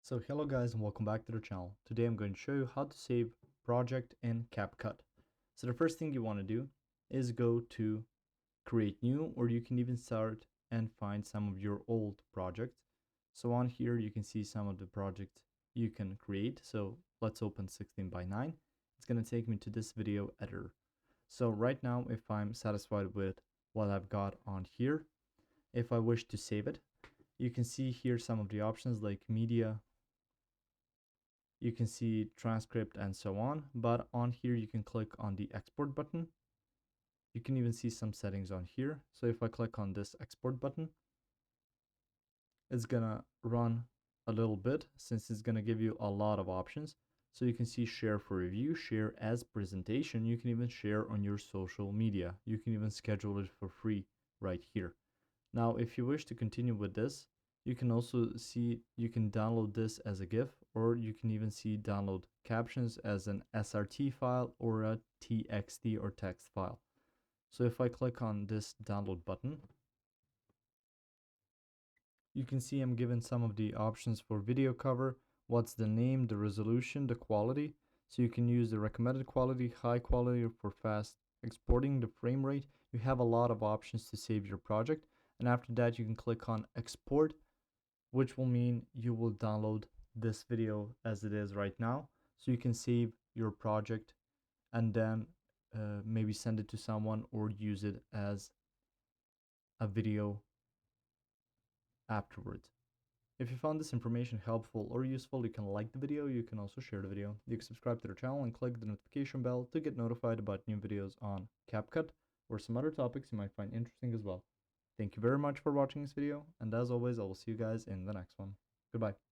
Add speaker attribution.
Speaker 1: So hello guys and welcome back to the channel. Today I'm going to show you how to save project in CapCut. So the first thing you want to do is go to create new, or you can even start and find some of your old projects. So on here you can see some of the projects you can create. So let's open 16 by 9. It's going to take me to this video editor. So right now if I'm satisfied with what I've got on here, if I wish to save it, you can see here some of the options like media, you can see transcript and so on, but on here you can click on the export button. You can even see some settings on here. So if I click on this export button, it's gonna run a little bit since it's gonna give you a lot of options. So you can see share for review, share as presentation. You can even share on your social media. You can even schedule it for free right here. Now, if you wish to continue with this, you can also see you can download this as a GIF, or you can even see download captions as an SRT file or a TXT or text file. So if I click on this download button, you can see I'm given some of the options for video cover, what's the name, the resolution, the quality. So you can use the recommended quality, high quality for fast exporting, the frame rate. You have a lot of options to save your project. And after that, you can click on export, which will mean you will download this video as it is right now. So you can save your project and then maybe send it to someone or use it as a video afterwards. If you found this information helpful or useful, you can like the video, you can also share the video. You can subscribe to the channel and click the notification bell to get notified about new videos on CapCut or some other topics you might find interesting as well. Thank you very much for watching this video, and as always, I will see you guys in the next one. Goodbye.